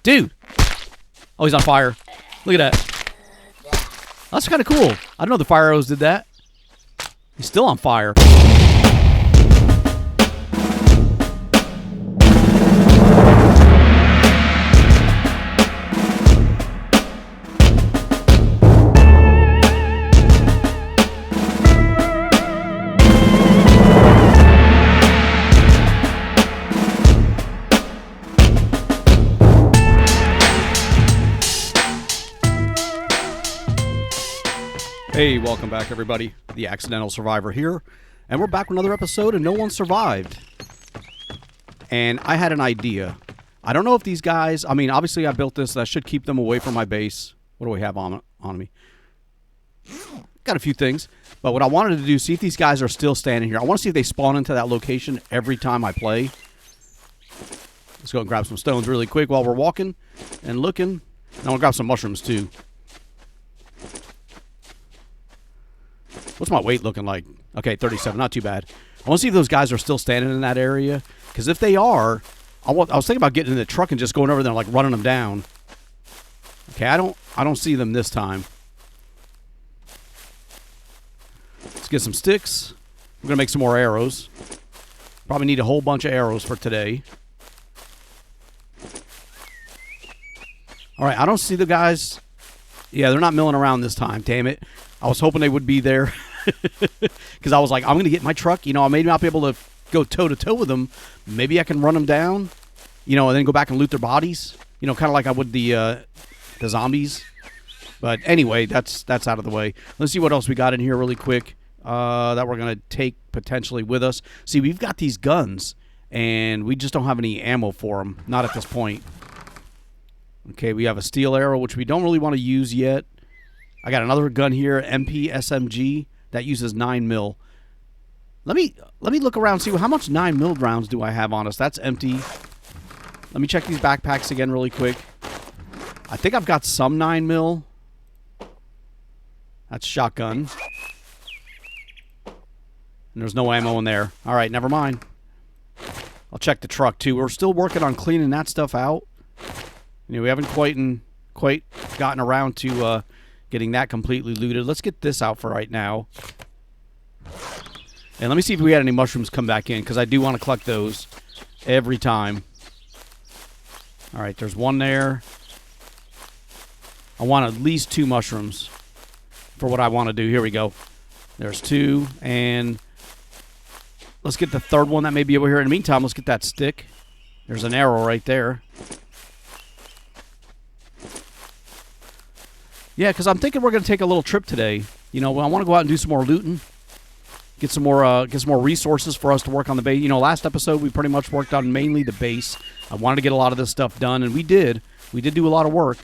Dude! Oh, he's on fire. Look at that. That's kind of cool. I didn't know the fire arrows did that. He's still on fire. Hey, welcome back, everybody. The Accidental Survivor here. And we're back with another episode, and no one survived. And I had an idea. I don't know if these guys... I mean, obviously I built this. That should keep them away from my base. What do we have on me? Got a few things. But what I wanted to do, see if these guys are still standing here. I want to see if they spawn into that location every time I play. Let's go and grab some stones really quick while we're walking and looking. And I want to grab some mushrooms, too. What's my weight looking like? Okay, 37. Not too bad. I want to see if those guys are still standing in that area. Because if they are, I was thinking about getting in the truck and just going over there and like running them down. Okay, I don't see them this time. Let's get some sticks. We're going to make some more arrows. Probably need a whole bunch of arrows for today. All right, I don't see the guys. Yeah, they're not milling around this time. Damn it. I was hoping they would be there. Because I was like, I'm going to get my truck. You know, I may not be able to go toe-to-toe with them. Maybe I can run them down, you know, and then go back and loot their bodies. You know, kind of like I would the zombies. But anyway, that's out of the way. Let's see what else we got in here really quick that we're going to take potentially with us. See, we've got these guns, and we just don't have any ammo for them. Not at this point. Okay, we have a steel arrow, which we don't really want to use yet. I got another gun here, MP SMG, that uses 9mm. Let me look around and see how much 9mm rounds do I have on us. That's empty. Let me check these backpacks again really quick. I think I've got some 9mm. That's shotgun. And there's no ammo in there. All right, never mind. I'll check the truck too. We're still working on cleaning that stuff out. You know, we haven't quite gotten around to getting that completely looted. Let's get this out for right now. And let me see if we had any mushrooms come back in, because I do want to collect those every time. All right, there's one there. I want at least 2 mushrooms for what I want to do. Here we go. There's 2, and let's get the third one that may be over here. In the meantime, let's get that stick. There's an arrow right there. Yeah, because I'm thinking we're going to take a little trip today. You know, I want to go out and do some more looting. Get some more resources for us to work on the base. You know, last episode we pretty much worked on mainly the base. I wanted to get a lot of this stuff done, and we did. We did do a lot of work,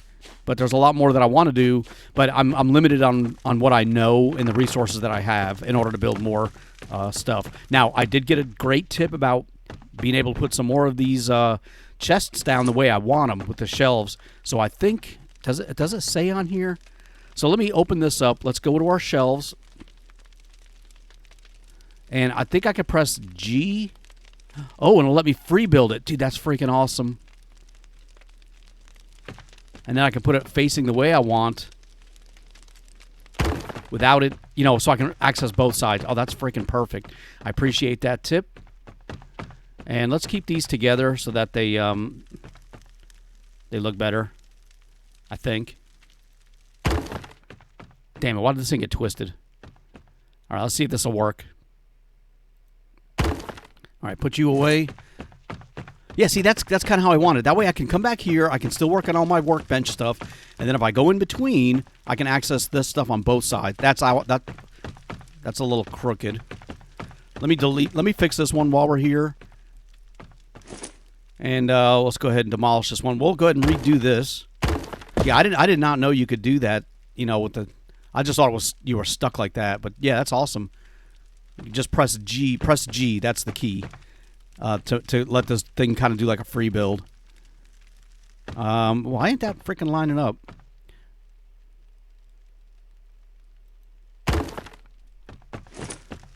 but there's a lot more that I want to do. But I'm limited on what I know and the resources that I have in order to build more stuff. Now, I did get a great tip about being able to put some more of these chests down the way I want them with the shelves. So I think... Does it say on here? So let me open this up. Let's go to our shelves. And I think I could press G. Oh, and it'll let me free build it. Dude, that's freaking awesome. And then I can put it facing the way I want. Without it, you know, so I can access both sides. Oh, that's freaking perfect. I appreciate that tip. And let's keep these together so that they look better. I think. Damn it, why did this thing get twisted? All right, let's see if this will work. All right, put you away. Yeah, see, that's kind of how I want it. That way I can come back here, I can still work on all my workbench stuff, and then if I go in between, I can access this stuff on both sides. That's a little crooked. Let me fix this one while we're here. And let's go ahead and demolish this one. We'll go ahead and redo this. Yeah, I did not know you could do that, you know, with the... I just thought it was you were stuck like that, but yeah, that's awesome. You just press G, that's the key, to let this thing kind of do like a free build. Why ain't that freaking lining up?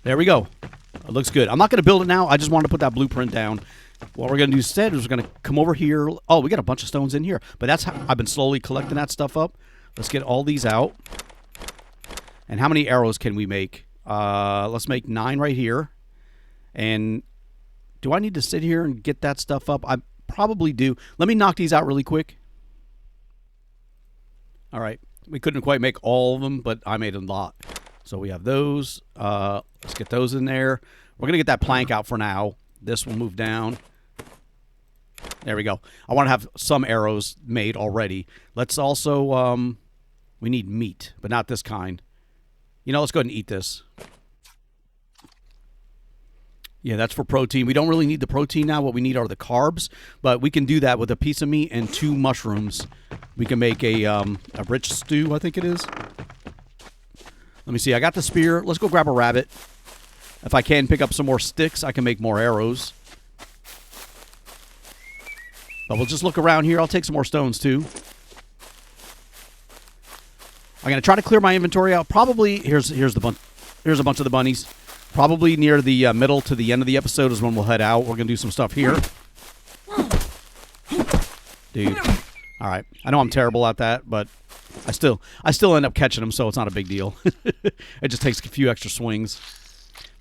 There we go. It looks good. I'm not going to build it now. I just wanted to put that blueprint down What we're going to do instead is we're going to come over here. Oh, we got a bunch of stones in here. But that's how I've been slowly collecting that stuff up. Let's get all these out. And how many arrows can we make? Let's make 9 right here. And do I need to sit here and get that stuff up? I probably do. Let me knock these out really quick. All right. We couldn't quite make all of them, but I made a lot. So we have those. Let's get those in there. We're going to get that plank out for now. This will move down. There we go. I want to have some arrows made already. Let's also, we need meat, but not this kind. You know, let's go ahead and eat this. Yeah, that's for protein. We don't really need the protein now. What we need are the carbs, but we can do that with a piece of meat and 2 mushrooms. We can make a rich stew, I think it is. Let me see. I got the spear. Let's go grab a rabbit. If I can pick up some more sticks, I can make more arrows. But we'll just look around here. I'll take some more stones, too. I'm going to try to clear my inventory out. Probably, here's a bunch of the bunnies. Probably near the middle to the end of the episode is when we'll head out. We're going to do some stuff here. Dude. All right. I know I'm terrible at that, but I still end up catching them, so it's not a big deal. It just takes a few extra swings.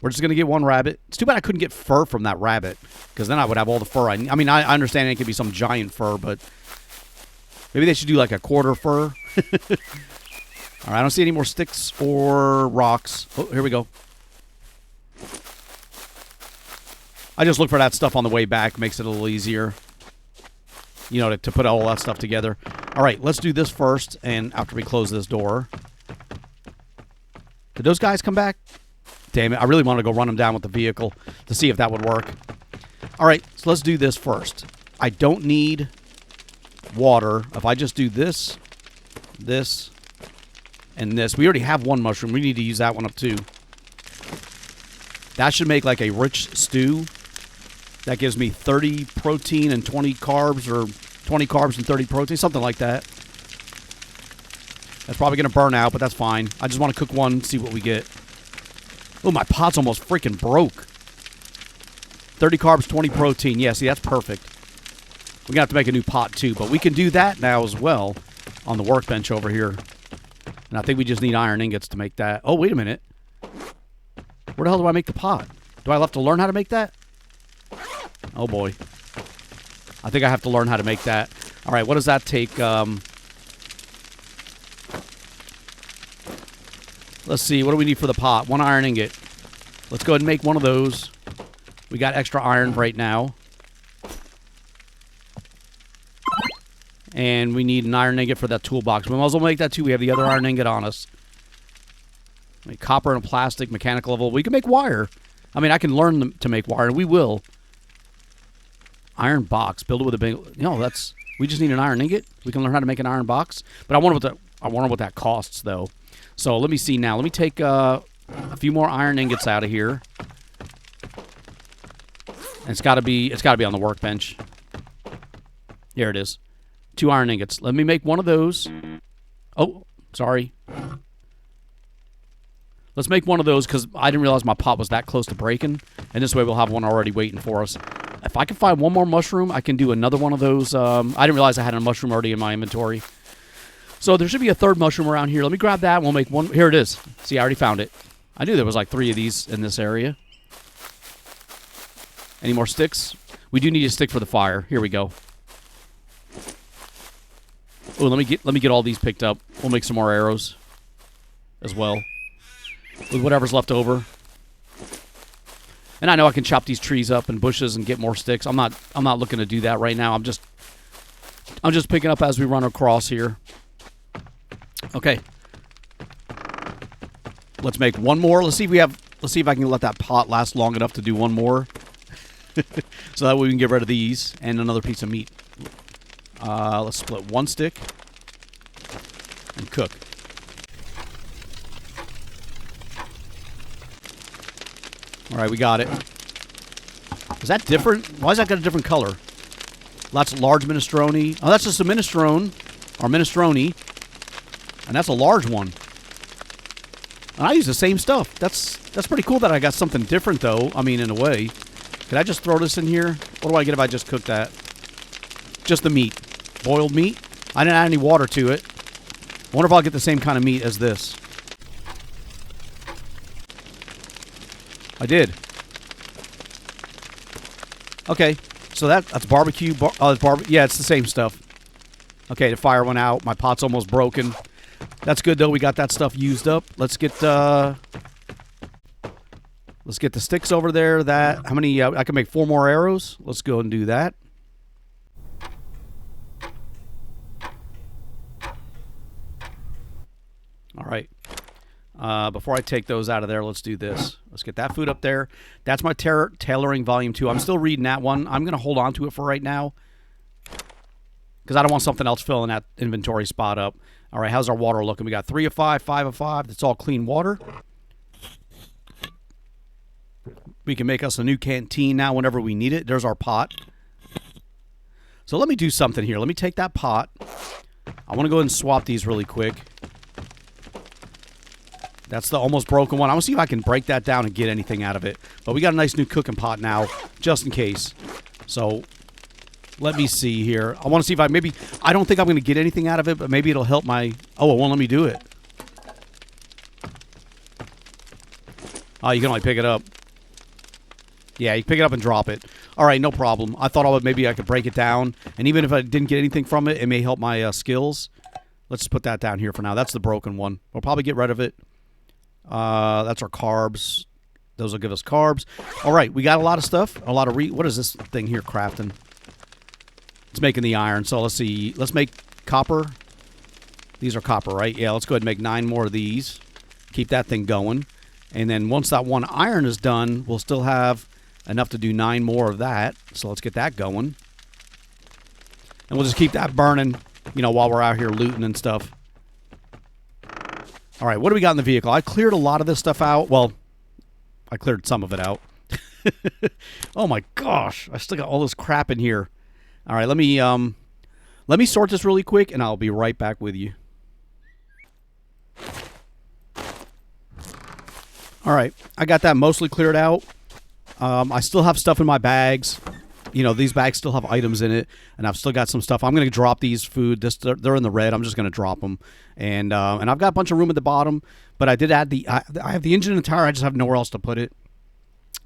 We're just going to get 1 rabbit. It's too bad I couldn't get fur from that rabbit, because then I would have all the fur I need. I mean, I understand it could be some giant fur, but maybe they should do like a quarter fur. All right, I don't see any more sticks or rocks. Oh, here we go. I just look for that stuff on the way back. Makes it a little easier, you know, to put all that stuff together. All right, let's do this first, and after we close this door. Did those guys come back? Damn it, I really want to go run them down with the vehicle to see if that would work. All right, so let's do this first. I don't need water. If I just do this, this, and this. We already have 1 mushroom. We need to use that one up too. That should make like a rich stew. That gives me 30 protein and 20 carbs, or 20 carbs and 30 protein, something like that. That's probably going to burn out, but that's fine. I just want to cook one, see what we get. Oh, my pot's almost freaking broke. 30 carbs, 20 protein. Yeah, see, that's perfect. We're going to have to make a new pot, too. But we can do that now as well on the workbench over here. And I think we just need iron ingots to make that. Oh, wait a minute. Where the hell do I make the pot? Do I have to learn how to make that? Oh, boy. I think I have to learn how to make that. All right, what does that take? Let's see. What do we need for the pot? 1 iron ingot. Let's go ahead and make 1 of those. We got extra iron right now. And we need an iron ingot for that toolbox. We might as well make that too. We have the other iron ingot on us. Like copper and plastic, mechanical level. We can make wire. I mean, I can learn to make wire, and we will. Iron box. Build it with a big... You know, that's... We just need an iron ingot. We can learn how to make an iron box. But I wonder what that costs, though. So let me see now. Let me take a few more iron ingots out of here. And it's got to be on the workbench. Here it is. 2 iron ingots. Let me make 1 of those. Oh, sorry. Let's make 1 of those because I didn't realize my pot was that close to breaking. And this way we'll have 1 already waiting for us. If I can find 1 more mushroom, I can do another one of those. I didn't realize I had a mushroom already in my inventory. So there should be a 3rd mushroom around here. Let me grab that. We'll make 1. Here it is. See, I already found it. I knew there was like 3 of these in this area. Any more sticks? We do need a stick for the fire. Here we go. Oh, let me get all these picked up. We'll make some more arrows as well with whatever's left over. And I know I can chop these trees up and bushes and get more sticks. I'm not looking to do that right now. I'm just picking up as we run across here. Okay. Let's make 1 more. Let's see if I can let that pot last long enough to do 1 more. So that way we can get rid of these and another piece of meat. Let's split 1 stick and cook. All right, we got it. Is that different? Why is that got a different color? That's large minestrone. Oh, that's just a minestrone, or minestrone, and that's a large one. And I use the same stuff. That's pretty cool that I got something different, though. I mean, in a way. Can I just throw this in here? What do I get if I just cook that? Just the meat. Boiled meat. I didn't add any water to it. I wonder if I'll get the same kind of meat as this. I did. Okay. So that's barbecue. Yeah, it's the same stuff. Okay, the fire went out. My pot's almost broken. That's good, though. We got that stuff used up. Let's get the sticks over there. How many? I can make 4 more arrows. Let's go and do that. All right. Before I take those out of there, let's do this. Let's get that food up there. That's my tailoring volume 2. I'm still reading that one. I'm going to hold on to it for right now because I don't want something else filling that inventory spot up. All right, how's our water looking? We got 3 of 5, 5 of 5. That's all clean water. We can make us a new canteen now whenever we need it. There's our pot. So let me do something here. Let me take that pot. I want to go ahead and swap these really quick. That's the almost broken one. I want to see if I can break that down and get anything out of it. But we got a nice new cooking pot now, just in case. So let me see here. I want to see if I don't think I'm going to get anything out of it, but maybe it'll help my... Oh, it won't let me do it. Oh, you can only pick it up. Yeah, you pick it up and drop it. All right, no problem. I thought maybe I could break it down. And even if I didn't get anything from it, it may help my skills. Let's put that down here for now. That's the broken one. We'll probably get rid of it. That's our carbs. Those will give us carbs. All right, we got a lot of stuff. A lot of what is this thing here crafting? It's making the iron. So let's see. Let's make copper. These are copper, right? Yeah, let's go ahead and make 9 more of these. Keep that thing going. And then once that one iron is done, we'll still have enough to do 9 more of that. So let's get that going. And we'll just keep that burning, while we're out here looting and stuff. All right, what do we got in the vehicle? I cleared a lot of this stuff out. Well, I cleared some of it out. Oh my gosh, I still got all this crap in here. All right, let me sort this really quick, and I'll be right back with you. All right, I got that mostly cleared out. I still have stuff in my bags. These bags still have items in it, and I've still got some stuff. I'm going to drop these food. They're in the red. I'm just going to drop them. And I've got a bunch of room at the bottom, but I did add I have the engine and tire. I just have nowhere else to put it.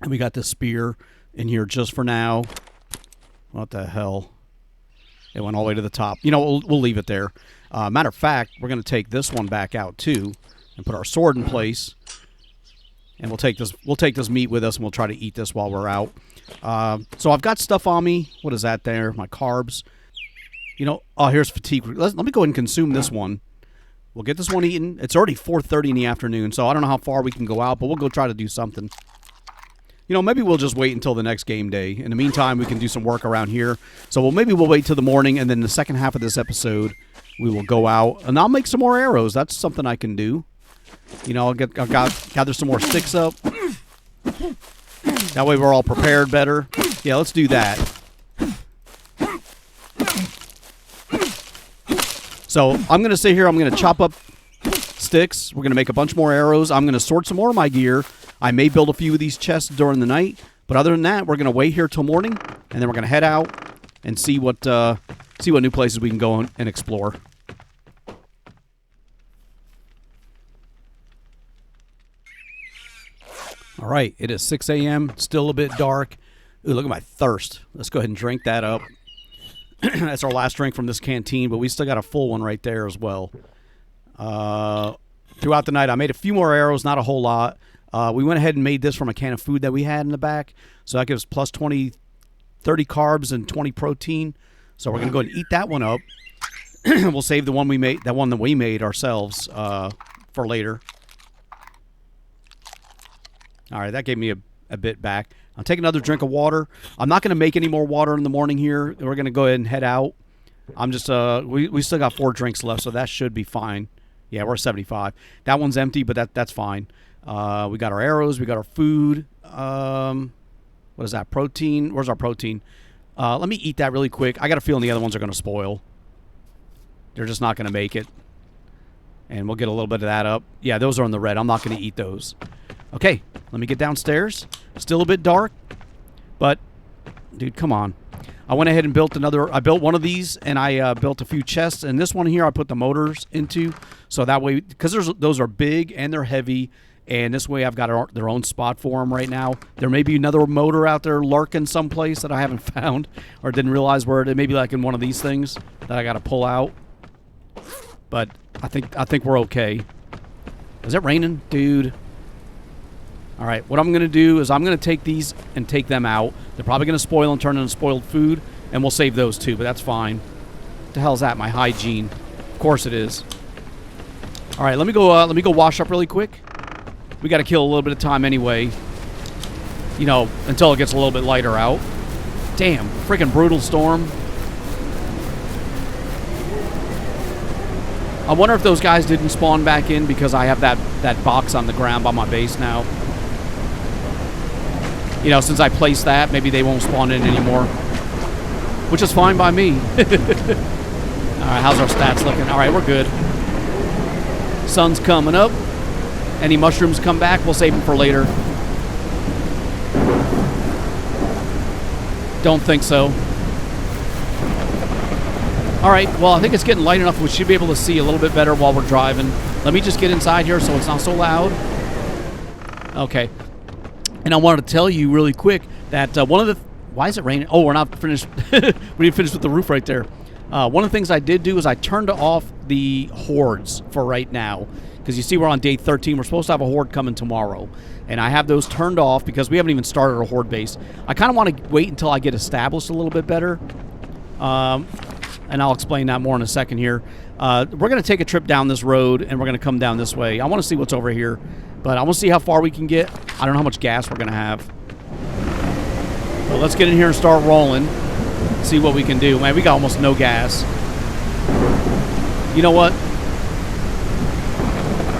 And we got this spear in here just for now. What the hell? It went all the way to the top. We'll leave it there. Matter of fact, we're going to take this one back out, too, and put our sword in place. And we'll take this meat with us, and we'll try to eat this while we're out. So I've got stuff on me. What is that there? My carbs. Oh, here's fatigue. Let me go ahead and consume this one. We'll get this one eaten. It's already 4:30 in the afternoon, so I don't know how far we can go out, but we'll go try to do something. Maybe we'll just wait until the next game day. In the meantime, we can do some work around here. So maybe we'll wait till the morning, and then the second half of this episode, we will go out, and I'll make some more arrows. That's something I can do. I'll gather some more sticks up. That way we're all prepared better. Yeah, let's do that. So I'm going to sit here. I'm going to chop up sticks. We're going to make a bunch more arrows. I'm going to sort some more of my gear. I may build a few of these chests during the night. But other than that, we're going to wait here till morning. And then we're going to head out and see what new places we can go and explore. All right, it is 6 a.m., still a bit dark. Ooh, look at my thirst. Let's go ahead and drink that up. That's our last drink from this canteen, but we still got a full one right there as well. Throughout the night, I made a few more arrows, not a whole lot. We went ahead and made this from a can of food that we had in the back. So that gives plus 30 carbs and 20 protein. So we're going to go ahead and eat that one up. We'll save the one that we made ourselves for later. All right, that gave me a bit back. I'll take another drink of water. I'm not going to make any more water in the morning here. We're going to go ahead and head out. I'm just we still got 4 drinks left, so that should be fine. Yeah, we're 75. That one's empty, but that's fine. We got our arrows. We got our food. What is that? Protein. Where's our protein? Let me eat that really quick. I got a feeling the other ones are going to spoil. They're just not going to make it. And we'll get a little bit of that up. Yeah, those are in the red. I'm not going to eat those. Okay, let me get downstairs. Still a bit dark. But, dude, come on. I went ahead and built another. I built one of these, and I built a few chests. And this one here, I put the motors into, so that way, because those are big and they're heavy. And this way I've got their own spot for them right now. There may be another motor out there lurking someplace that I haven't found or didn't realize where it may be, like in one of these things that I got to pull out. But I think we're okay. Is it raining? Dude. All right, what I'm going to do is I'm going to take these and take them out. They're probably going to spoil and turn into spoiled food, and we'll save those too, but that's fine. What the hell is that? My hygiene. Of course it is. All right, let me go wash up really quick. We got to kill a little bit of time anyway, you know, until it gets a little bit lighter out. Damn, freaking brutal storm. I wonder if those guys didn't spawn back in because I have that box on the ground by my base now. You know, since I placed that, maybe they won't spawn in anymore, which is fine by me. All right, how's our stats looking? All right, we're good. Sun's coming up. Any mushrooms come back, we'll save them for later. Don't think so. All right, well, I think it's getting light enough we should be able to see a little bit better while we're driving. Let me just get inside here so it's not so loud. Okay. And I wanted to tell you really quick that one of the... Why is it raining? Oh, we're not finished. We didn't finish with the roof right there. One of the things I did do is I turned off the hordes for right now. Because you see we're on day 13. We're supposed to have a horde coming tomorrow. And I have those turned off because we haven't even started a horde base. I kind of want to wait until I get established a little bit better. And I'll explain that more in a second here. We're going to take a trip down this road, and we're going to come down this way. I want to see what's over here. But I want to see how far we can get. I don't know how much gas we're going to have. But let's get in here and start rolling. See what we can do. Man, we got almost no gas. You know what?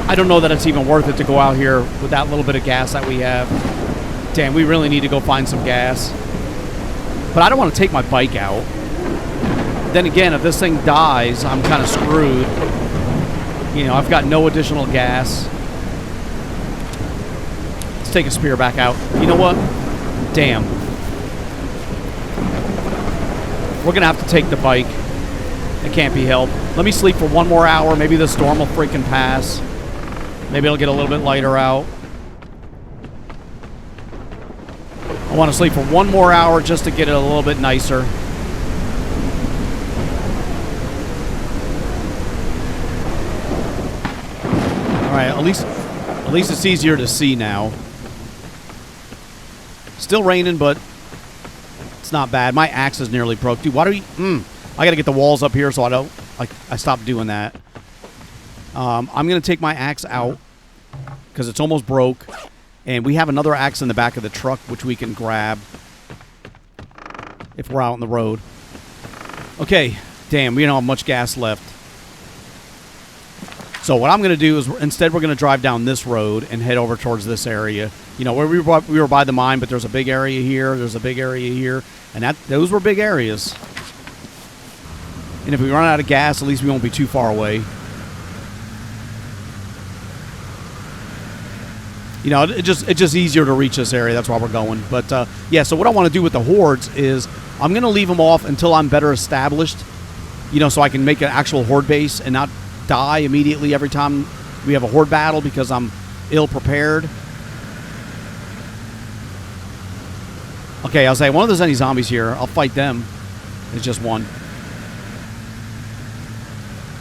I don't know that it's even worth it to go out here with that little bit of gas that we have. Damn, we really need to go find some gas. But I don't want to take my bike out. Then again, if this thing dies, I'm kind of screwed. You know, I've got no additional gas. Let's take a spear back out. You know what? Damn. We're going to have to take the bike. It can't be helped. Let me sleep for one more hour. Maybe the storm will freaking pass. Maybe it'll get a little bit lighter out. I want to sleep for one more hour just to get it a little bit nicer. All right, at least it's easier to see now. Still raining, but it's not bad. My axe is nearly broke. Dude, why do you... I got to get the walls up here so I don't... I stopped doing that. I'm going to take my axe out because it's almost broke. And we have another axe in the back of the truck, which we can grab if we're out on the road. Okay. Damn, we don't have much gas left. So what I'm going to do is instead we're going to drive down this road and head over towards this area. You know, where we were by the mine, but there's a big area here. There's a big area here. And those were big areas. And if we run out of gas, at least we won't be too far away. You know, it's just easier to reach this area. That's why we're going. But, yeah, so what I want to do with the hordes is I'm going to leave them off until I'm better established, you know, so I can make an actual horde base and not die immediately every time we have a horde battle because I'm ill-prepared. Okay, I'll say, one of there's any zombies here, I'll fight them. It's just one.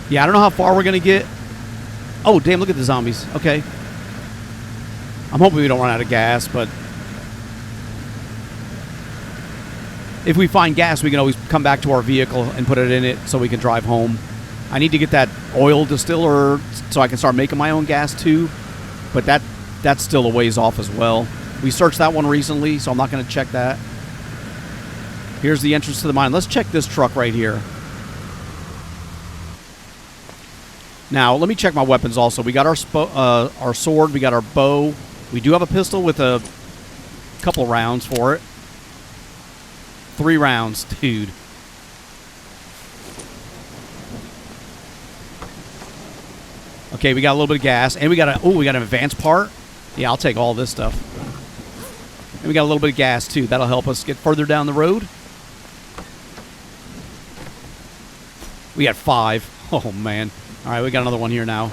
Yeah, I don't know how far we're going to get. Oh, damn, look at the zombies. Okay. I'm hoping we don't run out of gas, but if we find gas, we can always come back to our vehicle and put it in it so we can drive home. I need to get that oil distiller so I can start making my own gas too, but that's still a ways off as well. We searched that one recently, so I'm not going to check that. Here's the entrance to the mine. Let's check this truck right here. Now, let me check my weapons also. We got our sword. We got our bow. We do have a pistol with a couple rounds for it. 3 rounds, dude. Okay, we got a little bit of gas, and we got an advanced part. Yeah, I'll take all this stuff. And we got a little bit of gas, too. That'll help us get further down the road. We got 5. Oh, man. All right, we got another one here now.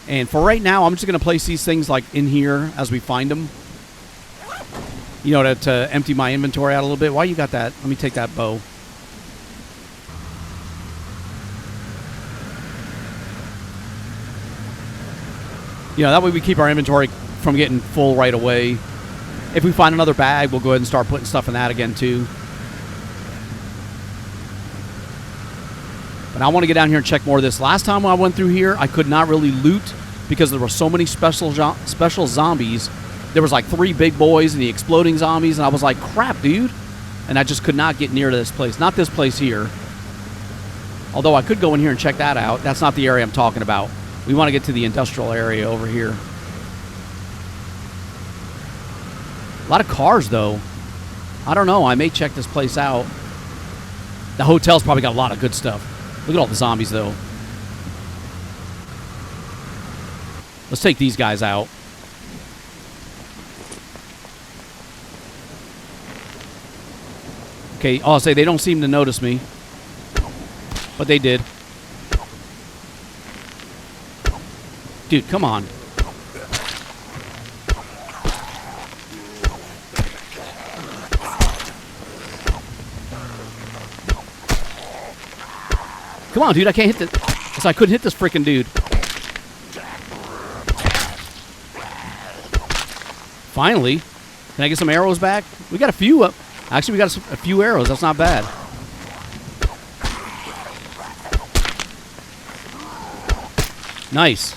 And for right now, I'm just going to place these things, like, in here as we find them. You know, to empty my inventory out a little bit. Why you got that? Let me take that bow. You know, that way we keep our inventory from getting full right away. If we find another bag, we'll go ahead and start putting stuff in that again, too. But I want to get down here and check more of this. Last time when I went through here, I could not really loot because there were so many special zombies. There was like 3 big boys and the exploding zombies, and I was like, crap, dude. And I just could not get near to this place. Not this place here. Although I could go in here and check that out. That's not the area I'm talking about. We want to get to the industrial area over here. A lot of cars, though. I don't know. I may check this place out. The hotel's probably got a lot of good stuff. Look at all the zombies, though. Let's take these guys out. Okay, I'll say they don't seem to notice me. But they did. Dude, come on. Come on, dude, I can't hit the... I couldn't hit this freaking dude. Finally. Can I get some arrows back? We got a few up. Actually, we got a few arrows. That's not bad. Nice.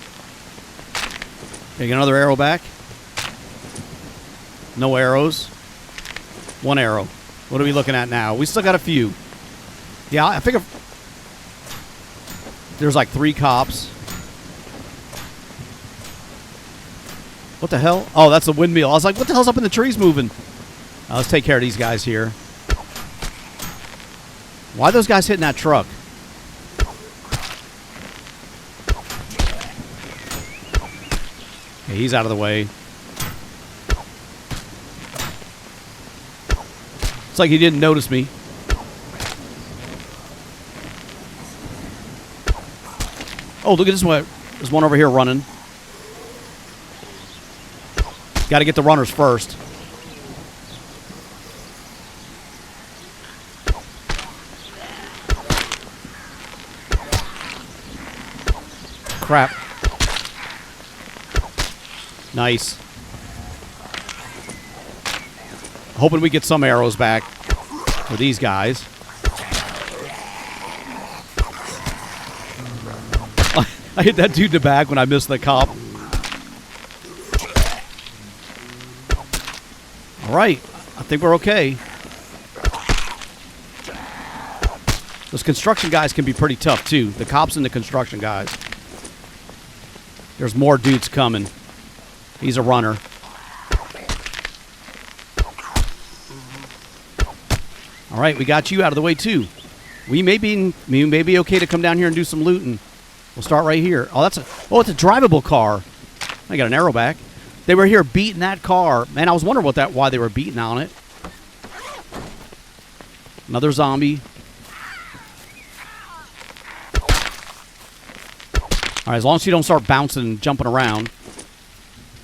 Okay, get another arrow back. No arrows. 1 arrow. What are we looking at now? We still got a few. Yeah, I figure there's like 3 cops. What the hell? Oh, that's a windmill. I was like, what the hell's up in the trees moving? Let's take care of these guys here. Why are those guys hitting that truck? Okay, he's out of the way. It's like he didn't notice me. Oh, look at this one. There's one over here running. Got to get the runners first. Crap. Nice. Hoping we get some arrows back for these guys. I hit that dude in the back when I missed the cop. All right. I think we're okay. Those construction guys can be pretty tough, too. The cops and the construction guys. There's more dudes coming. He's a runner. All right, we got you out of the way, too. We may be okay to come down here and do some looting. We'll start right here. Oh, it's a drivable car. I got an arrow back. They were here beating that car. Man, I was wondering why they were beating on it. Another zombie. All right, as long as you don't start bouncing and jumping around.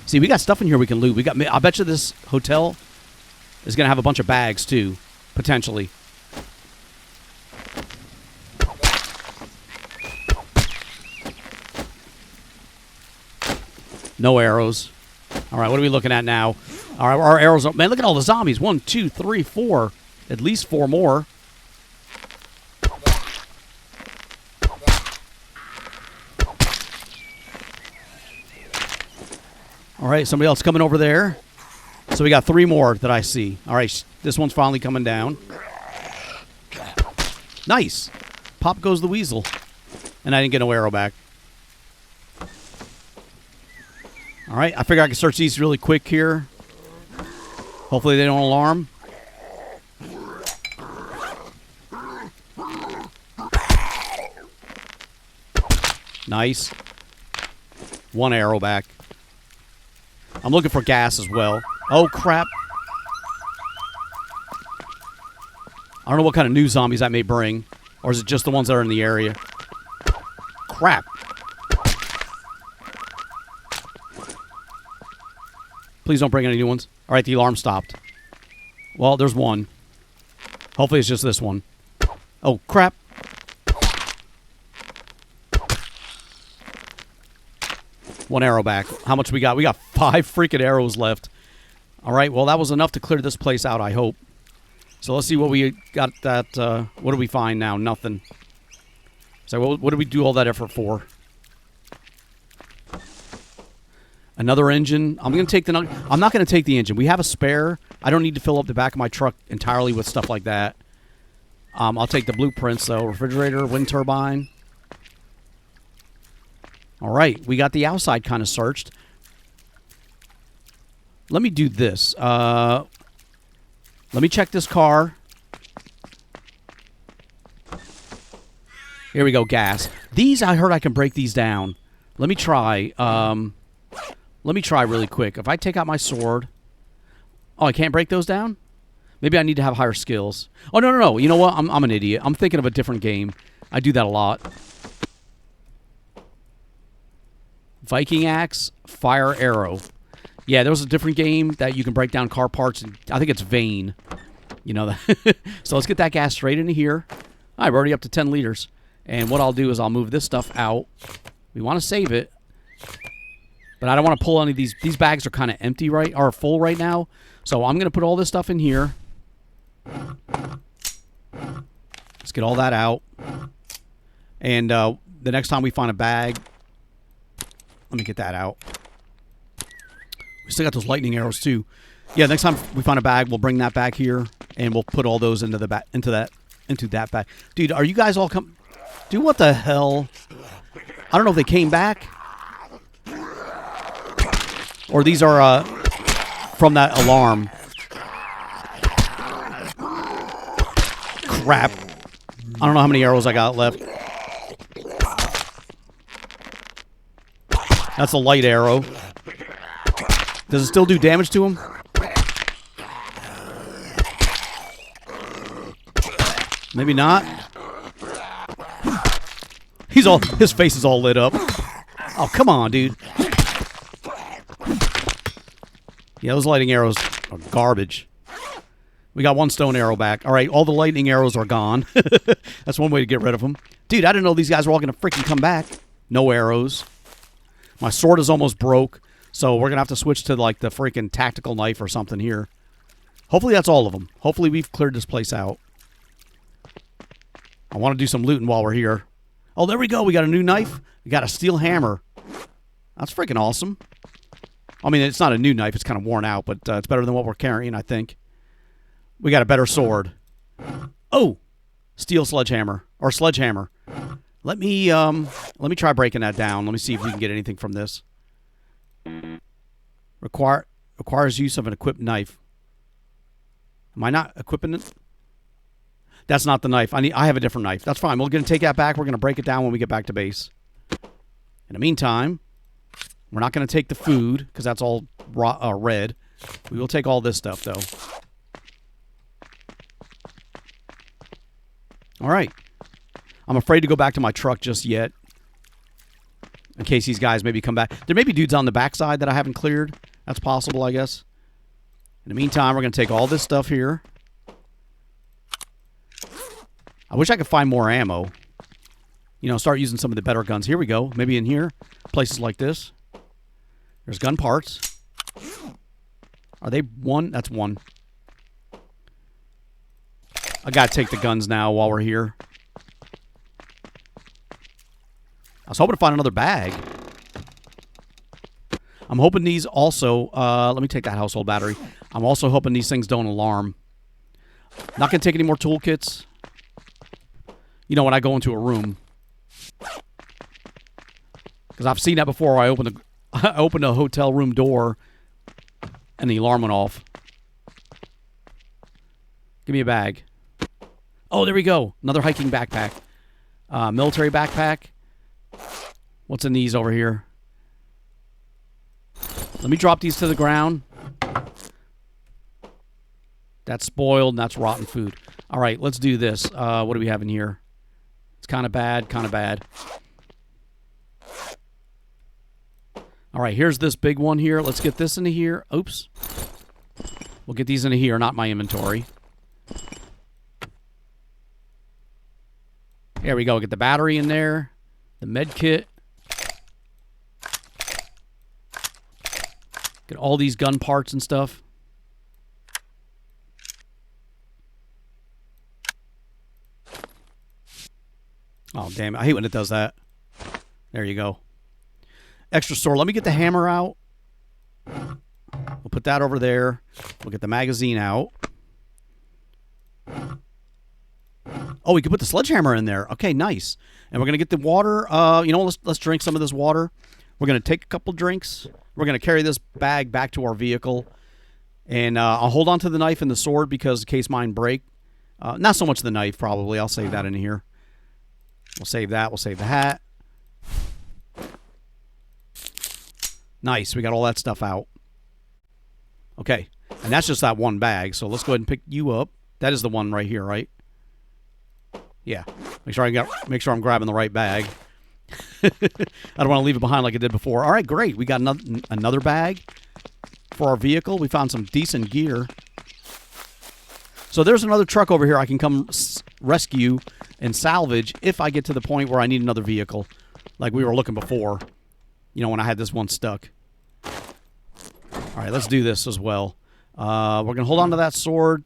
See, we got stuff in here we can loot. I bet you this hotel is going to have a bunch of bags, too, potentially. No arrows. All right, what are we looking at now? All right, our arrows. Man, look at all the zombies. 1, 2, 3, 4. At least 4 more. All right, somebody else coming over there. So we got 3 more that I see. All right, this one's finally coming down. Nice. Pop goes the weasel. And I didn't get no arrow back. All right, I figure I can search these really quick here. Hopefully they don't alarm. Nice. 1 arrow back. I'm looking for gas as well. Oh, crap. I don't know what kind of new zombies that may bring. Or is it just the ones that are in the area? Crap. Please don't bring any new ones. All right, the alarm stopped. Well, there's one. Hopefully it's just this one. Oh, crap. One arrow back. How much we got? We got 5 freaking arrows left. All right, well, that was enough to clear this place out, I hope. So let's see what we got that... what do we find now? Nothing. So what did we do all that effort for? Another engine. I'm going to take the... I'm not going to take the engine. We have a spare. I don't need to fill up the back of my truck entirely with stuff like that. I'll take the blueprints, though. Refrigerator, wind turbine. All right, we got the outside kind of searched. Let me do this. Let me check this car. Here we go, gas. These, I heard I can break these down. Let me try. Let me try really quick. If I take out my sword... Oh, I can't break those down? Maybe I need to have higher skills. Oh, no, no, no. You know what? I'm an idiot. I'm thinking of a different game. I do that a lot. Viking axe, fire arrow. Yeah, there was a different game that you can break down car parts. And I think it's Vane. You know that. So let's get that gas straight into here. All right, we're already up to 10 liters. And what I'll do is I'll move this stuff out. We want to save it. But I don't want to pull any of these. These bags are kind of empty are full right now. So I'm going to put all this stuff in here. Let's get all that out. And the next time we find a bag... Let me get that out. We still got those lightning arrows too. Yeah, next time we find a bag, we'll bring that back here and we'll put all those into the into that bag. Dude, are you guys all come? Dude, what the hell? I don't know if they came back or these are from that alarm. Crap. I don't know how many arrows I got left. That's a light arrow. Does it still do damage to him? Maybe not. His face is all lit up. Oh, come on, dude. Yeah, those lightning arrows are garbage. We got one stone arrow back. All right, all the lightning arrows are gone. That's one way to get rid of them. Dude, I didn't know these guys were all going to freaking come back. No arrows. My sword is almost broke, so we're going to have to switch to, like, the freaking tactical knife or something here. Hopefully that's all of them. Hopefully we've cleared this place out. I want to do some looting while we're here. Oh, there we go. We got a new knife. We got a steel hammer. That's freaking awesome. I mean, it's not a new knife. It's kind of worn out, but it's better than what we're carrying, I think. We got a better sword. Oh! Steel sledgehammer. Or sledgehammer. Let me try breaking that down. Let me see if we can get anything from this. Requires use of an equipped knife. Am I not equipping it? That's not the knife. I have a different knife. That's fine. We're going to take that back. We're going to break it down when we get back to base. In the meantime, we're not going to take the food because that's all red. We will take all this stuff, though. All right. I'm afraid to go back to my truck just yet. In case these guys maybe come back. There may be dudes on the backside that I haven't cleared. That's possible, I guess. In the meantime, we're going to take all this stuff here. I wish I could find more ammo. You know, start using some of the better guns. Here we go. Maybe in here. Places like this. There's gun parts. Are they one? That's one. I got to take the guns now while we're here. I was hoping to find another bag. I'm hoping these also... let me take that household battery. I'm also hoping these things don't alarm. Not going to take any more toolkits. You know, when I go into a room. Because I've seen that before. I opened a hotel room door and the alarm went off. Give me a bag. Oh, there we go. Another hiking backpack. Military backpack. What's in these over here? Let me drop these to the ground. That's spoiled and that's rotten food. All right, let's do this. What do we have in here? It's kind of bad, kind of bad. All right, here's this big one here. Let's get this into here. Oops. We'll get these into here, not my inventory. There we go. Get the battery in there. The med kit. Get all these gun parts and stuff. Oh, damn it. I hate when it does that. There you go. Extra sword. Let me get the hammer out. We'll put that over there. We'll get the magazine out. Oh, we could put the sledgehammer in there. Okay, nice. And we're going to get the water. You know, let's drink some of this water. We're going to take a couple drinks. We're going to carry this bag back to our vehicle. And I'll hold on to the knife and the sword because in case mine break. Not so much the knife, probably. I'll save that in here. We'll save that. We'll save the hat. Nice. We got all that stuff out. Okay. And that's just that one bag. So let's go ahead and pick you up. That is the one right here, right? Yeah. Make sure I'm grabbing the right bag. I don't want to leave it behind like I did before. All right, great. We got another bag for our vehicle. We found some decent gear. So there's another truck over here I can come rescue and salvage if I get to the point where I need another vehicle, like we were looking before, you know, when I had this one stuck. All right, let's do this as well. We're going to hold on to that sword.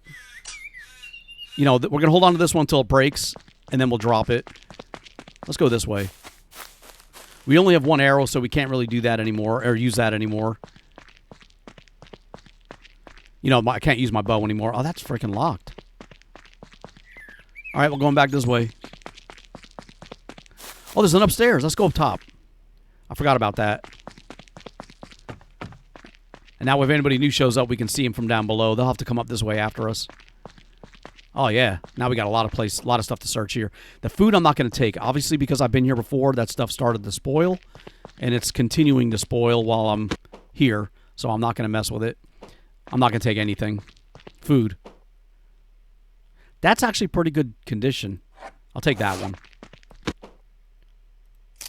You know, we're going to hold on to this one until it breaks, and then we'll drop it. Let's go this way. We only have one arrow, so we can't really do that anymore, or use that anymore. You know, I can't use my bow anymore. Oh, that's freaking locked. All right, we're going back this way. Oh, there's an upstairs. Let's go up top. I forgot about that. And now if anybody new shows up, we can see them from down below. They'll have to come up this way after us. Oh, yeah. Now we got a lot of stuff to search here. The food I'm not going to take. Obviously, because I've been here before, that stuff started to spoil. And it's continuing to spoil while I'm here. So I'm not going to mess with it. I'm not going to take anything. Food. That's actually pretty good condition. I'll take that one.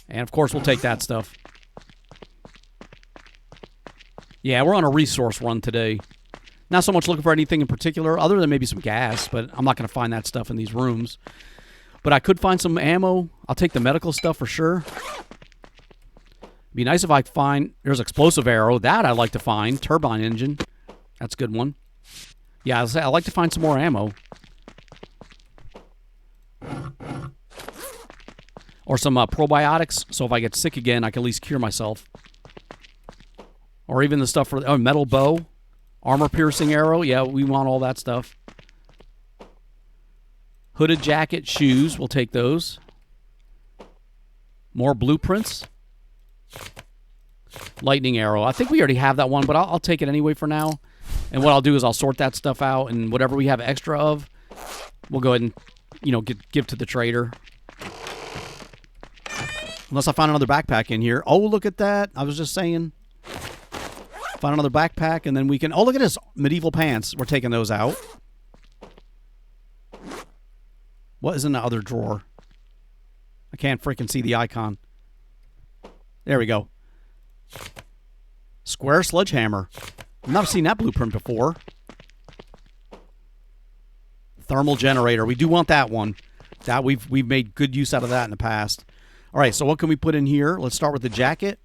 And, of course, we'll take that stuff. Yeah, we're on a resource run today. Not so much looking for anything in particular, other than maybe some gas, but I'm not going to find that stuff in these rooms. But I could find some ammo. I'll take the medical stuff for sure. Be nice if I find... There's explosive arrow. That I'd like to find. Turbine engine. That's a good one. Yeah, I'd like to find some more ammo. Or some probiotics, so if I get sick again, I can at least cure myself. Or even the stuff for metal bow, armor-piercing arrow. Yeah, we want all that stuff. Hooded jacket, shoes. We'll take those. More blueprints. Lightning arrow. I think we already have that one, but I'll take it anyway for now. And what I'll do is I'll sort that stuff out, and whatever we have extra of, we'll go ahead and, you know, give to the trader. Unless I find another backpack in here. Oh, look at that. I was just saying. Find another backpack, and then we can... Oh, look at this. Medieval pants. We're taking those out. What is in the other drawer? I can't freaking see the icon. There we go. Square sledgehammer. I've never seen that blueprint before. Thermal generator. We do want that one. That we've made good use out of that in the past. All right, so what can we put in here? Let's start with the jacket.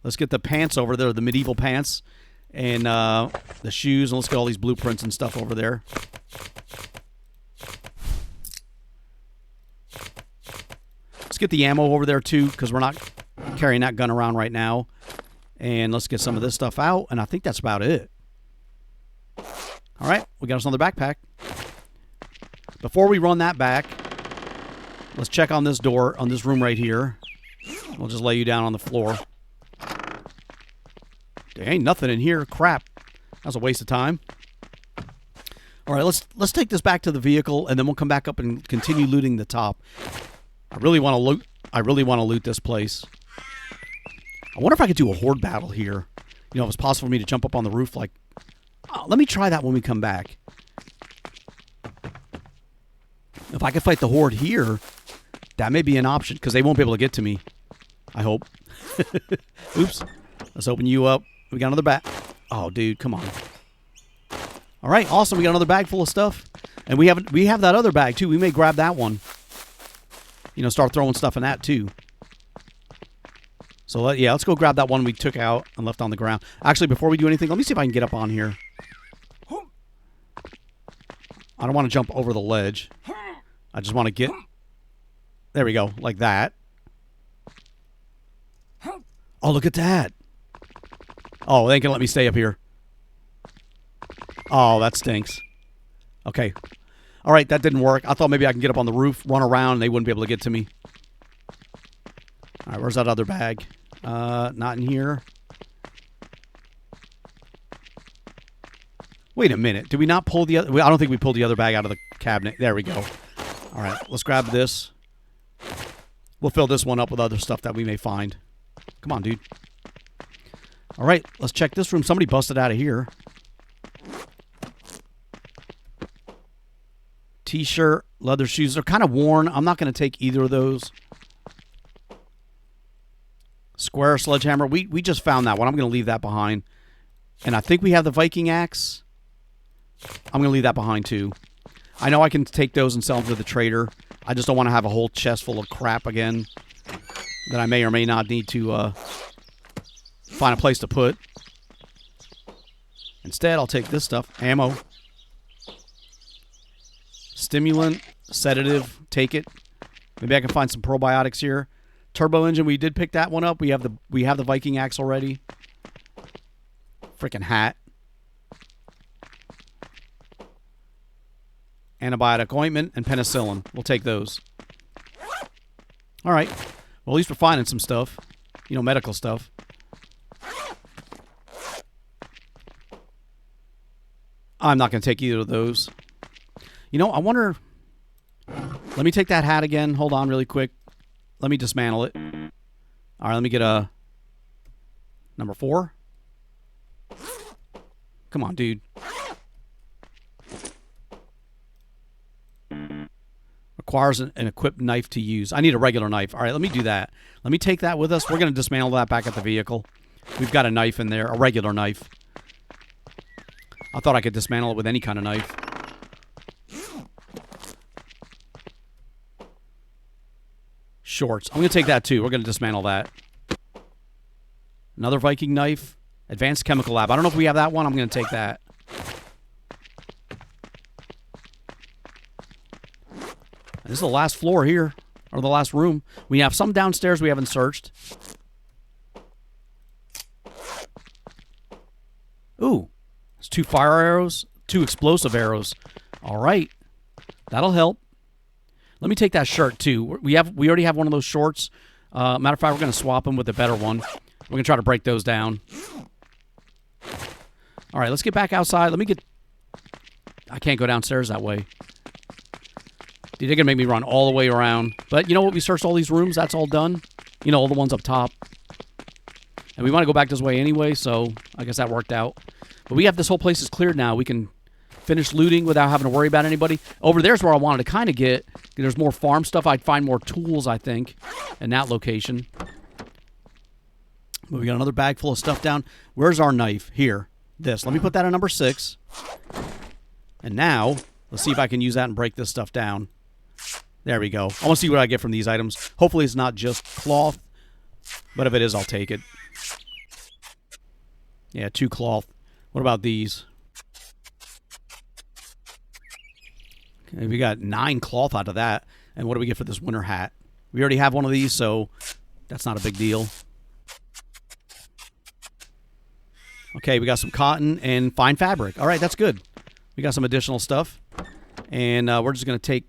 Let's get the pants over there, the medieval pants, and the shoes, and let's get all these blueprints and stuff over there. Let's get the ammo over there, too, because we're not carrying that gun around right now. And let's get some of this stuff out, and I think that's about it. All right, we got us another backpack. Before we run that back, let's check on this door, on this room right here. We'll just lay you down on the floor. There ain't nothing in here. Crap. That was a waste of time. All right, let's take this back to the vehicle, and then we'll come back up and continue looting the top. I really want to loot. I really want to loot this place. I wonder if I could do a horde battle here. You know, if it's possible for me to jump up on the roof. Like, let me try that when we come back. If I could fight the horde here, that may be an option, because they won't be able to get to me. I hope. Oops. Let's open you up. We got another bag. Oh, dude, come on. All right, awesome. We got another bag full of stuff. And we have that other bag, too. We may grab that one. You know, start throwing stuff in that, too. So, yeah, let's go grab that one we took out and left on the ground. Actually, before we do anything, let me see if I can get up on here. I don't want to jump over the ledge. I just want to get... There we go, like that. Oh, look at that. Oh, they ain't gonna let me stay up here. Oh, that stinks. Okay. All right, that didn't work. I thought maybe I can get up on the roof, run around, and they wouldn't be able to get to me. All right, where's that other bag? Not in here. Wait a minute. Did we not pull the other... I don't think we pulled the other bag out of the cabinet. There we go. All right, let's grab this. We'll fill this one up with other stuff that we may find. Come on, dude. All right, let's check this room. Somebody busted out of here. T-shirt, leather shoes. They're kind of worn. I'm not going to take either of those. Square sledgehammer. We just found that one. I'm going to leave that behind. And I think we have the Viking axe. I'm going to leave that behind, too. I know I can take those and sell them to the trader. I just don't want to have a whole chest full of crap again that I may or may not need to find a place to put. Instead, I'll take this stuff. Ammo. Stimulant. Sedative. Take it. Maybe I can find some probiotics here. Turbo engine. We did pick that one up. We have the Viking axe already. Freaking hat. Antibiotic ointment and penicillin. We'll take those. All right. Well, at least we're finding some stuff. You know, medical stuff. I'm not going to take either of those. You know, I wonder... Let me take that hat again. Hold on really quick. Let me dismantle it. All right, let me get a... Number 4. Come on, dude. Requires an equipped knife to use. I need a regular knife. All right, let me do that. Let me take that with us. We're going to dismantle that back at the vehicle. We've got a knife in there, a regular knife. I thought I could dismantle it with any kind of knife. Shorts. I'm going to take that too. We're going to dismantle that. Another Viking knife. Advanced Chemical Lab. I don't know if we have that one. I'm going to take that. This is the last floor here, or the last room. We have some downstairs we haven't searched. Ooh, it's 2 fire arrows, 2 explosive arrows. All right, that'll help. Let me take that shirt too. We already have one of those shorts. Matter of fact, we're going to swap them with a better one. We're going to try to break those down. All right, let's get back outside. Let me get... I can't go downstairs that way. Dude, they're going to make me run all the way around. But you know what? We searched all these rooms. That's all done. You know, all the ones up top. And we want to go back this way anyway, so I guess that worked out. But we have this whole place is cleared now. We can finish looting without having to worry about anybody. Over there's where I wanted to kind of get. There's more farm stuff. I'd find more tools, I think, in that location. But we got another bag full of stuff down. Where's our knife? Here. This. Let me put that in number 6. And now, let's see if I can use that and break this stuff down. There we go. I want to see what I get from these items. Hopefully it's not just cloth, but if it is, I'll take it. Yeah, 2 cloth. What about these? Okay, we got 9 cloth out of that. And what do we get for this winter hat? We already have one of these, so that's not a big deal. Okay, we got some cotton and fine fabric. All right, that's good. We got some additional stuff. And we're just going to take...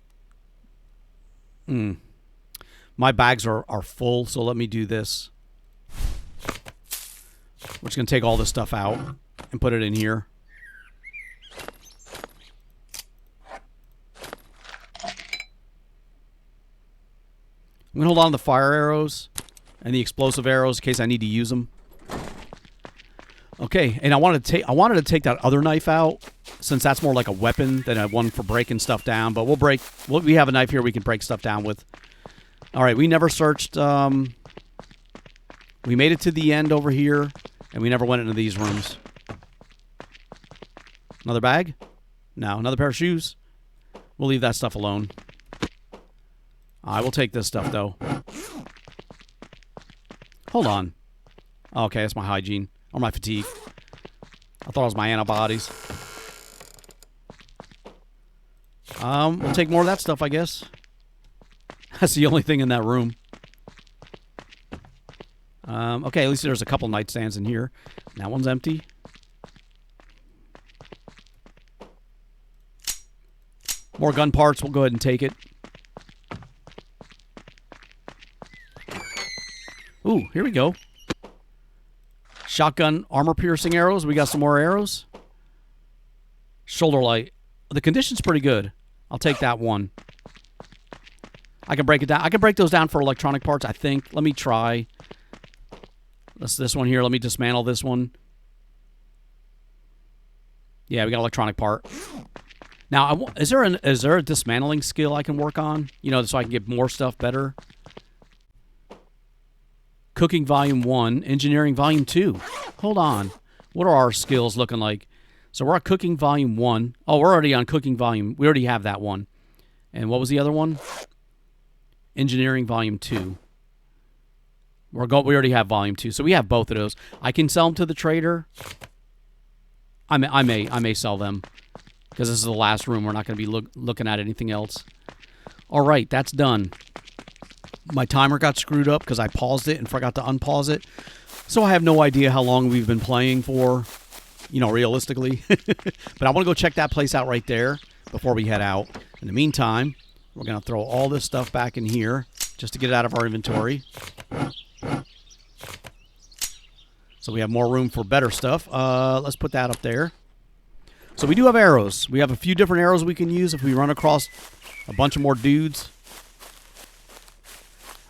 My bags are full, so let me do this. We're just going to take all this stuff out and put it in here. I'm going to hold on to the fire arrows and the explosive arrows in case I need to use them. Okay, and I wanted to take that other knife out since that's more like a weapon than a one for breaking stuff down. But we have a knife here we can break stuff down with. All right, we never searched. We made it to the end over here, and we never went into these rooms. Another bag? No, another pair of shoes. We'll leave that stuff alone. I will take this stuff, though. Hold on. Okay, that's my hygiene. Or my fatigue. I thought it was my antibodies. We'll take more of that stuff, I guess. That's the only thing in that room. Okay, at least there's a couple nightstands in here. That one's empty. More gun parts. We'll go ahead and take it. Ooh, here we go. Shotgun armor-piercing arrows. We got some more arrows. Shoulder light. The condition's pretty good. I'll take that one. I can break it down. I can break those down for electronic parts, I think. Let me try. This one here. Let me dismantle this one. Yeah, we got an electronic part. Now, is there a dismantling skill I can work on? You know, so I can get more stuff better? Cooking Volume 1. Engineering Volume 2. Hold on. What are our skills looking like? So we're at Cooking Volume 1. Oh, we're already on Cooking Volume. We already have that one. And what was the other one? Engineering Volume 2. We already have Volume 2. So we have both of those. I can sell them to the trader. I may sell them. Because this is the last room. We're not going to be looking at anything else. All right, that's done. My timer got screwed up because I paused it and forgot to unpause it. So I have no idea how long we've been playing for, you know, realistically. But I want to go check that place out right there before we head out. In the meantime, we're going to throw all this stuff back in here just to get it out of our inventory. So we have more room for better stuff. Let's put that up there. So we do have arrows. We have a few different arrows we can use if we run across a bunch of more dudes.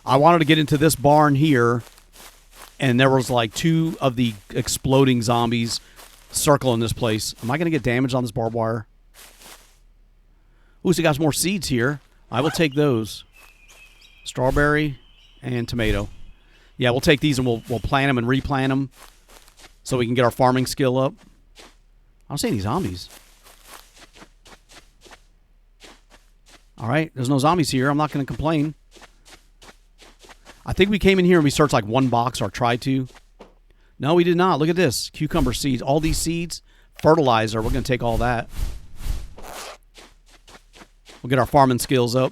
I wanted to get into this barn here, and there was like 2 of the exploding zombies circling this place. Am I going to get damaged on this barbed wire? Ooh, so we got some more seeds here. I will take those. Strawberry and tomato. Yeah, we'll take these and we'll plant them and replant them so we can get our farming skill up. I don't see any zombies. All right, there's no zombies here. I'm not going to complain. I think we came in here and we searched like one box or tried to. No, we did not. Look at this. Cucumber seeds. All these seeds. Fertilizer. We're going to take all that. We'll get our farming skills up.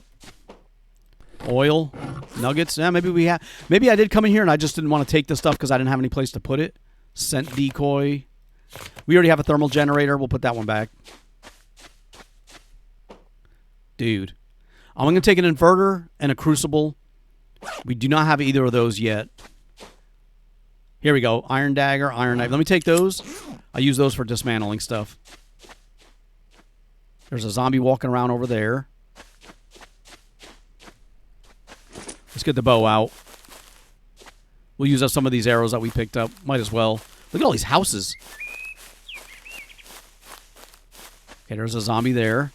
Oil. Nuggets. Yeah, maybe we have. Maybe I did come in here and I just didn't want to take this stuff because I didn't have any place to put it. Scent decoy. We already have a thermal generator. We'll put that one back. Dude. I'm going to take an inverter and a crucible. We do not have either of those yet. Here we go. Iron dagger, iron knife. Let me take those. I use those for dismantling stuff. There's a zombie walking around over there. Let's get the bow out. We'll use up some of these arrows that we picked up. Might as well. Look at all these houses. Okay, there's a zombie there.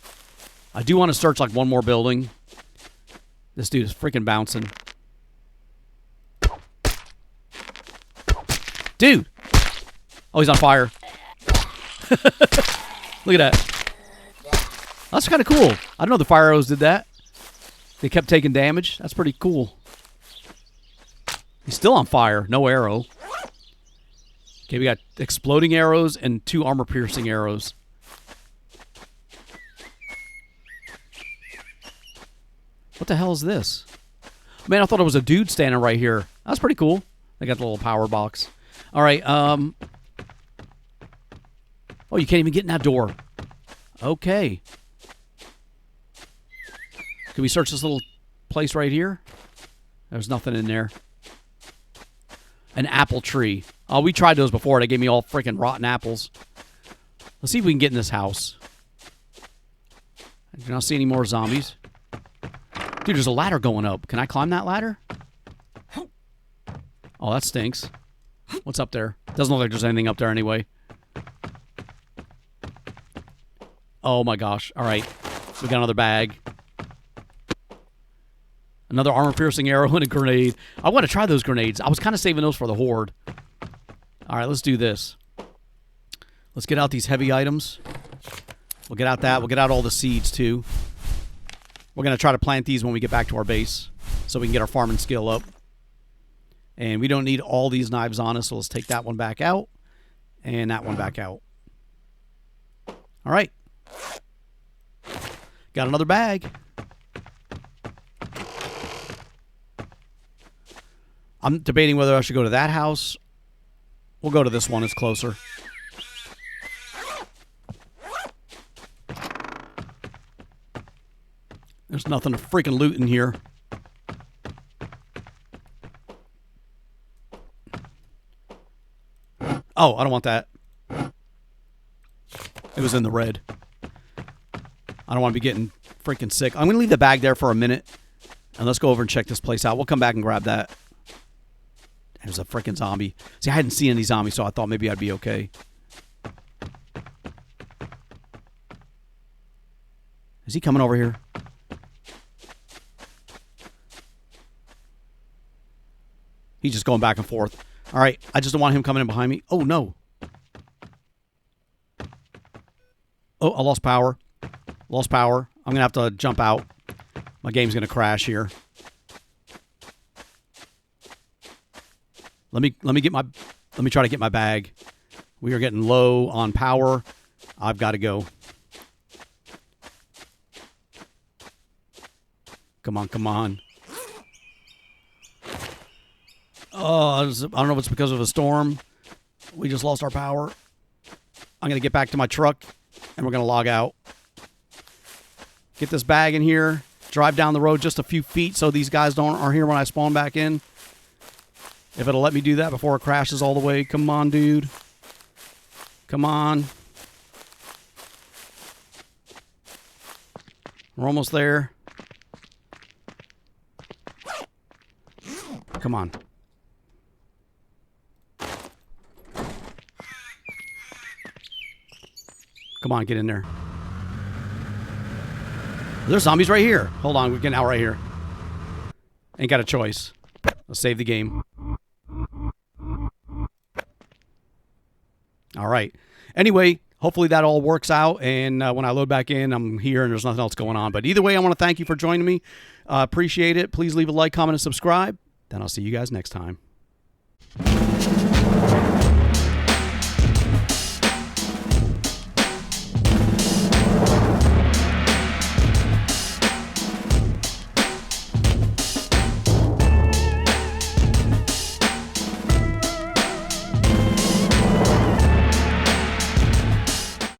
I do want to search like one more building. This dude is freaking bouncing. Dude! Oh, he's on fire. Look at that. That's kind of cool. I don't know the fire arrows did that. They kept taking damage. That's pretty cool. He's still on fire. No arrow. Okay, we got exploding arrows and 2 armor-piercing arrows. What the hell is this? Man, I thought it was a dude standing right here. That's pretty cool. They got the little power box. All right. Oh, you can't even get in that door. Okay. Can we search this little place right here? There's nothing in there. An apple tree. Oh, we tried those before. They gave me all freaking rotten apples. Let's see if we can get in this house. I do not see any more zombies. Dude, there's a ladder going up. Can I climb that ladder? Oh, that stinks. What's up there? Doesn't look like there's anything up there anyway. Oh, my gosh. All right. We got another bag. Another armor-piercing arrow and a grenade. I want to try those grenades. I was kind of saving those for the horde. All right, let's do this. Let's get out these heavy items. We'll get out that. We'll get out all the seeds, too. We're going to try to plant these when we get back to our base so we can get our farming skill up. And we don't need all these knives on us, so let's take that one back out and that one back out. All right. Got another bag. I'm debating whether I should go to that house. We'll go to this one. It's closer. There's nothing to freaking loot in here. Oh, I don't want that. It was in the red. I don't want to be getting freaking sick. I'm going to leave the bag there for a minute. And let's go over and check this place out. We'll come back and grab that. There's a freaking zombie. See, I hadn't seen any zombies, so I thought maybe I'd be okay. Is he coming over here? He's just going back and forth. All right, I just don't want him coming in behind me. Oh, no. Oh, I lost power. Lost power. I'm going to have to jump out. My game's going to crash here. Let me try to get my bag. We are getting low on power. I've got to go. Come on, come on. Oh, I don't know if it's because of a storm. We just lost our power. I'm going to get back to my truck, and we're going to log out. Get this bag in here. Drive down the road just a few feet so these guys aren't here when I spawn back in. If it'll let me do that before it crashes all the way. Come on, dude. Come on. We're almost there. Come on. Come on, get in there. There's zombies right here. Hold on, we're getting out right here. Ain't got a choice. Let's save the game. All right. Anyway, hopefully that all works out, and when I load back in, I'm here and there's nothing else going on. But either way, I want to thank you for joining me. Appreciate it. Please leave a like, comment, and subscribe. Then I'll see you guys next time.